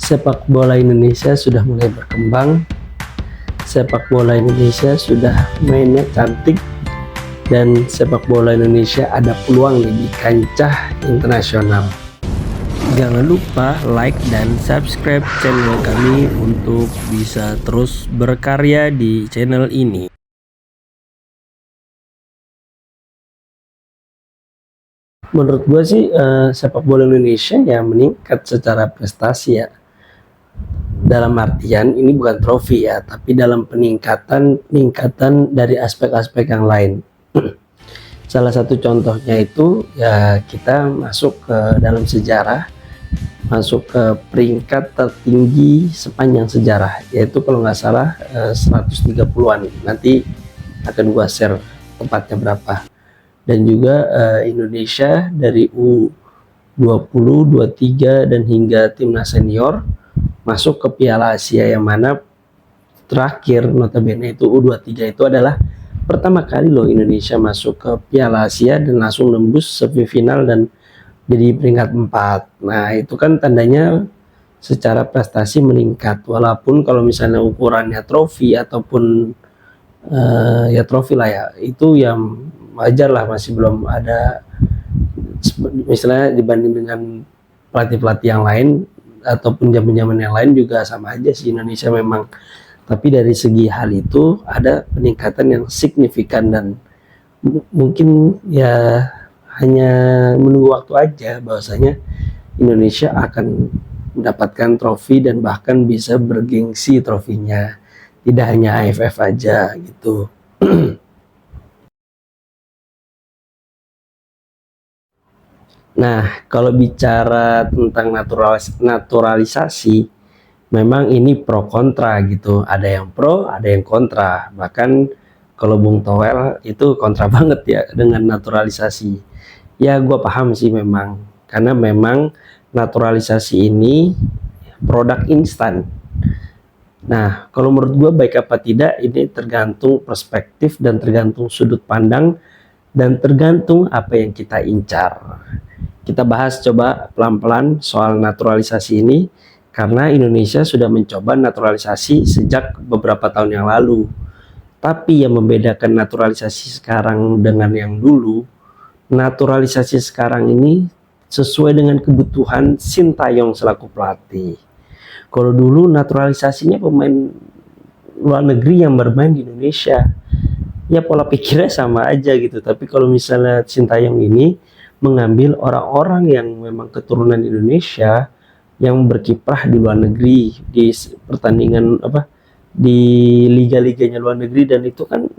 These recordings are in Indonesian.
Sepak bola Indonesia sudah mulai berkembang. Sepak bola Indonesia sudah mainnya cantik, dan sepak bola Indonesia ada peluang nih di kancah internasional. Jangan lupa like dan subscribe channel kami untuk bisa terus berkarya di channel ini. Menurut gue sih sepak bola Indonesia ya meningkat secara prestasi ya. Dalam artian ini bukan trofi ya, tapi dalam peningkatan dari aspek-aspek yang lain. Salah satu contohnya itu ya kita masuk ke dalam sejarah, masuk ke peringkat tertinggi sepanjang sejarah, yaitu kalau nggak salah 130-an. Nanti akan gua share tepatnya berapa. Dan juga Indonesia dari U20, 23 dan hingga timnas senior masuk ke Piala Asia, yang mana terakhir notabene itu U23 itu adalah pertama kali loh Indonesia masuk ke Piala Asia dan langsung nembus semifinal dan jadi peringkat 4. Nah itu kan tandanya secara prestasi meningkat, walaupun kalau misalnya ukurannya trofi ataupun ya trofi lah ya, itu yang wajar lah, masih belum ada misalnya dibanding dengan pelatih-pelatih yang lain ataupun zaman-zaman yang lain juga sama aja sih Indonesia memang. Tapi dari segi hal itu ada peningkatan yang signifikan, dan mungkin ya hanya menunggu waktu aja bahwasanya Indonesia akan mendapatkan trofi dan bahkan bisa bergengsi trofinya, tidak hanya AFF aja gitu. Nah, kalau bicara tentang naturalisasi, memang ini pro kontra gitu. Ada yang pro, ada yang kontra. Bahkan kalau Bung Toel itu kontra banget ya dengan naturalisasi. Ya, gue paham sih memang. Karena memang naturalisasi ini produk instan. Nah, kalau menurut gue baik apa tidak, ini tergantung perspektif dan tergantung sudut pandang dan tergantung apa yang kita incar. Kita bahas coba pelan-pelan soal naturalisasi ini, karena Indonesia sudah mencoba naturalisasi sejak beberapa tahun yang lalu. Tapi yang membedakan naturalisasi sekarang dengan yang dulu, naturalisasi sekarang ini sesuai dengan kebutuhan Sintayong selaku pelatih. Kalau dulu naturalisasinya pemain luar negeri yang bermain di Indonesia, ya pola pikirnya sama aja gitu. Tapi kalau misalnya Sintayong ini mengambil orang-orang yang memang keturunan Indonesia yang berkiprah di luar negeri, di pertandingan di liga-liganya luar negeri, dan itu kan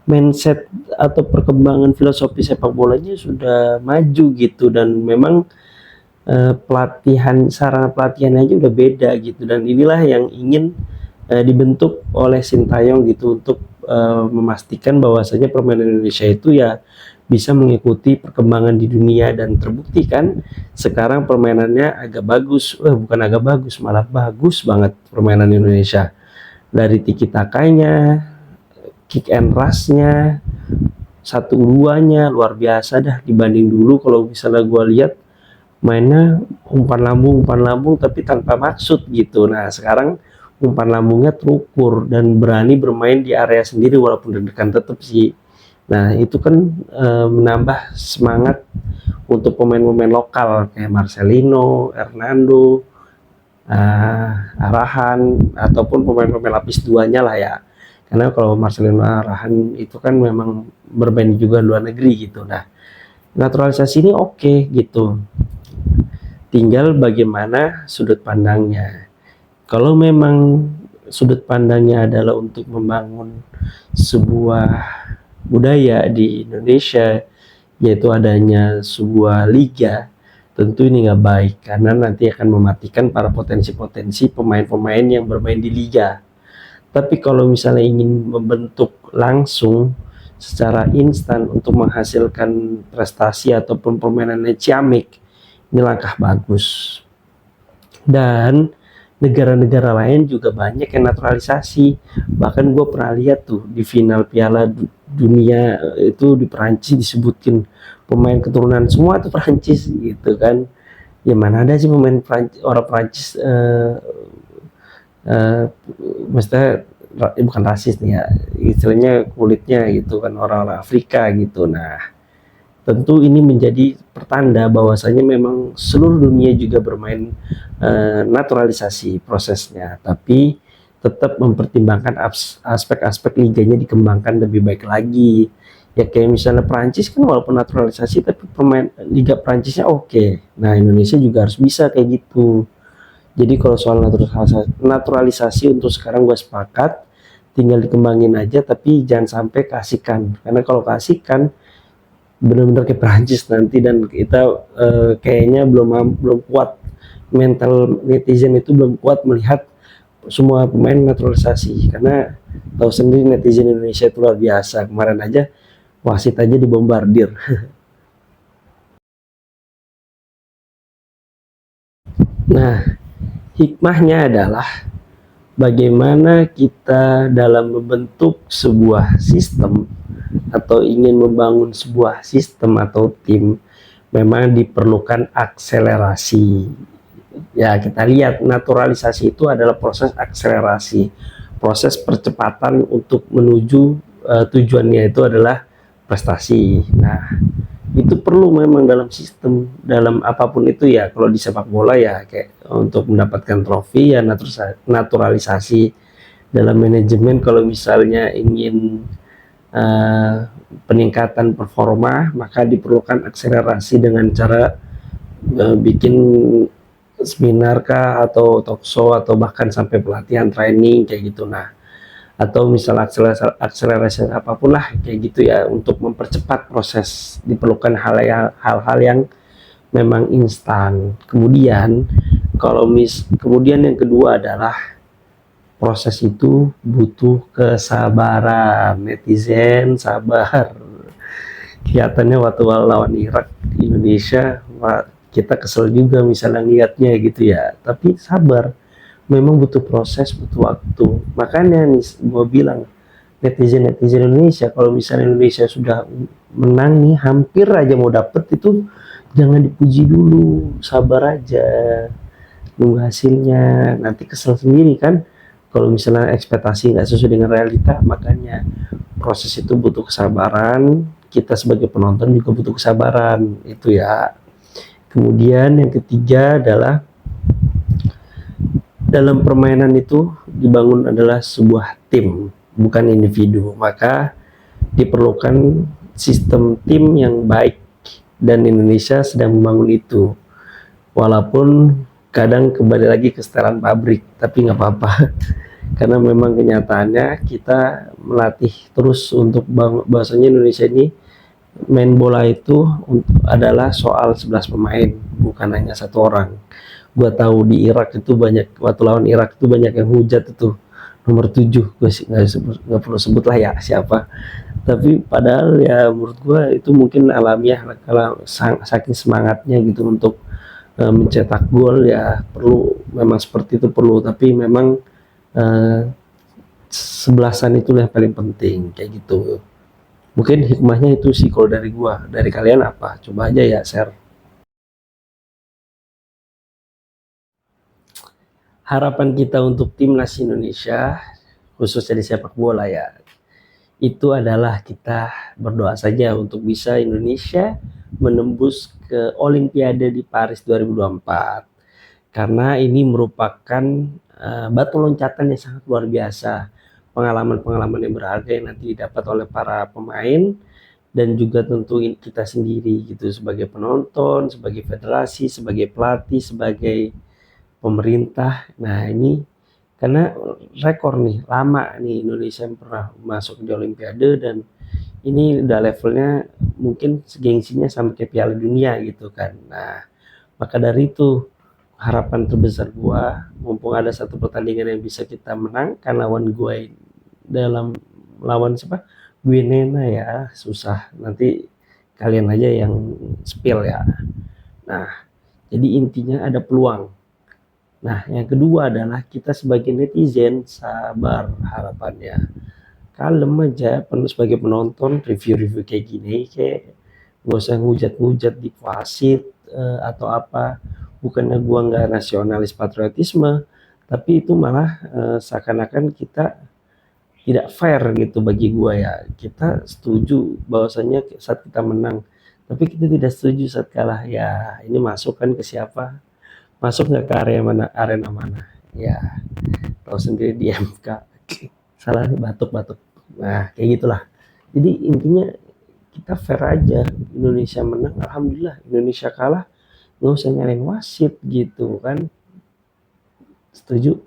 mindset atau perkembangan filosofi sepak bolanya sudah maju gitu, dan memang sarana pelatihan aja udah beda gitu, dan inilah yang ingin dibentuk oleh Sintayong gitu untuk memastikan bahwasanya permainan Indonesia itu ya bisa mengikuti perkembangan di dunia. Dan terbukti kan sekarang permainannya agak bagus, bukan agak bagus, malah bagus banget permainan Indonesia. Dari tiki takanya, kick and rush-nya, 1-2-nya luar biasa dah dibanding dulu. Kalau misalnya gue lihat mainnya umpan lambung tapi tanpa maksud gitu. Nah sekarang umpan lambungnya terukur dan berani bermain di area sendiri walaupun deg-degan tetap sih. Nah itu kan menambah semangat untuk pemain-pemain lokal kayak Marcelino, Hernando, Arahan, ataupun pemain-pemain lapis duanya lah ya. Karena kalau Marcelino, Arahan itu kan memang bermain juga luar negeri gitu. Nah naturalisasi ini oke gitu. Tinggal bagaimana sudut pandangnya. Kalau memang sudut pandangnya adalah untuk membangun sebuah budaya di Indonesia, yaitu adanya sebuah liga, tentu ini nggak baik karena nanti akan mematikan para potensi-potensi pemain-pemain yang bermain di liga. Tapi kalau misalnya ingin membentuk langsung secara instan untuk menghasilkan prestasi ataupun permainannya ciamik, ini langkah bagus. Dan negara-negara lain juga banyak yang naturalisasi. Bahkan gue pernah lihat tuh di final Piala Dunia itu di Perancis disebutkin pemain keturunan semua tuh Perancis gitu kan. Ya mana ada sih pemain orang Prancis eh, maksudnya bukan rasis nih ya, istilahnya kulitnya gitu kan orang-orang Afrika gitu. Nah, tentu ini menjadi pertanda bahwasanya memang seluruh dunia juga bermain naturalisasi prosesnya, tapi tetap mempertimbangkan aspek-aspek liganya dikembangkan lebih baik lagi. Ya kayak misalnya Prancis kan walaupun naturalisasi tapi pemain Liga Prancisnya oke. Nah Indonesia juga harus bisa kayak gitu. Jadi kalau soal naturalisasi untuk sekarang gue sepakat, tinggal dikembangin aja tapi jangan sampai kasihkan. Karena kalau kasihkan benar-benar kayak Prancis nanti dan kita kayaknya belum kuat, mental netizen itu belum kuat melihat semua pemain naturalisasi karena tahu sendiri netizen Indonesia itu luar biasa. Kemarin aja wasit aja dibombardir. Nah, hikmahnya adalah bagaimana kita dalam membentuk sebuah sistem atau ingin membangun sebuah sistem atau tim memang diperlukan akselerasi. Ya, kita lihat naturalisasi itu adalah proses akselerasi, proses percepatan untuk menuju tujuannya itu adalah prestasi. Nah, itu perlu memang dalam sistem, dalam apapun itu ya. Kalau di sepak bola ya kayak untuk mendapatkan trofi ya naturalisasi. Dalam manajemen kalau misalnya ingin peningkatan performa maka diperlukan akselerasi dengan cara bikin seminar kah atau talk show atau bahkan sampai pelatihan training kayak gitu. Nah, atau misalnya akselerasi apapun lah kayak gitu ya untuk mempercepat proses diperlukan hal-hal yang memang instan. Kemudian yang kedua adalah proses itu butuh kesabaran. Netizen sabar. Kelihatannya waktu lawan Irak Indonesia kita kesel juga misalnya lihatnya gitu ya, tapi sabar, memang butuh proses, butuh waktu. Makanya nih gue bilang netizen Indonesia kalau misalnya Indonesia sudah menang nih hampir aja mau dapet itu jangan dipuji dulu, sabar aja, nunggu hasilnya, nanti kesel sendiri kan kalau misalnya ekspektasi nggak sesuai dengan realita. Makanya proses itu butuh kesabaran, kita sebagai penonton juga butuh kesabaran itu ya. Kemudian yang ketiga adalah dalam permainan itu dibangun adalah sebuah tim, bukan individu. Maka diperlukan sistem tim yang baik dan Indonesia sedang membangun itu. Walaupun kadang kembali lagi ke setelan pabrik, tapi nggak apa-apa. Karena memang kenyataannya kita melatih terus untuk bahwasanya Indonesia ini main bola itu adalah soal 11 pemain, bukan hanya satu orang. Gua tahu di Irak itu banyak, waktu lawan Irak itu banyak yang hujat itu nomor 7, gue sih nggak perlu sebut lah ya siapa. Tapi padahal ya menurut gue itu mungkin alamiah kalau saking semangatnya gitu untuk mencetak gol ya perlu, memang seperti itu perlu. Tapi memang eh, sebelasan itu yang paling penting kayak gitu. Mungkin hikmahnya itu sih kalau dari gua. Dari kalian apa? Coba aja ya share. Harapan kita untuk timnas Indonesia, khususnya di sepak bola ya, itu adalah kita berdoa saja untuk bisa Indonesia menembus ke Olimpiade di Paris 2024. Karena ini merupakan batu loncatan yang sangat luar biasa. Pengalaman-pengalaman yang berharga yang nanti didapat oleh para pemain dan juga tentu kita sendiri gitu sebagai penonton, sebagai federasi, sebagai pelatih, sebagai pemerintah. Nah ini karena rekor nih lama nih Indonesia yang pernah masuk di Olimpiade dan ini udah levelnya mungkin gengsinya sampai ke Piala Dunia gitu kan. Nah maka dari itu harapan terbesar gua mumpung ada satu pertandingan yang bisa kita menangkan lawan gue dalam lawan siapa Guinea ya susah nanti kalian aja yang spill ya. Nah jadi intinya ada peluang. Nah yang kedua adalah kita sebagai netizen sabar, harapannya kalem aja penuh sebagai penonton review-review kayak gini kayak gak usah ngujat-ngujat di wasit atau apa. bukannya gua nggak nasionalis patriotisme, tapi itu malah seakan-akan kita tidak fair gitu bagi gua ya. Kita setuju bahwasanya saat kita menang, tapi kita tidak setuju saat kalah. Ya, ini masuk kan ke siapa? Masuk nggak ke area mana, arena mana? Ya, tahu sendiri di MK. Salah nih, batuk-batuk. Nah, kayak gitulah. Jadi intinya kita fair aja. Indonesia menang, alhamdulillah. Indonesia kalah, nggak usah nyalain wasit gitu kan. Setuju?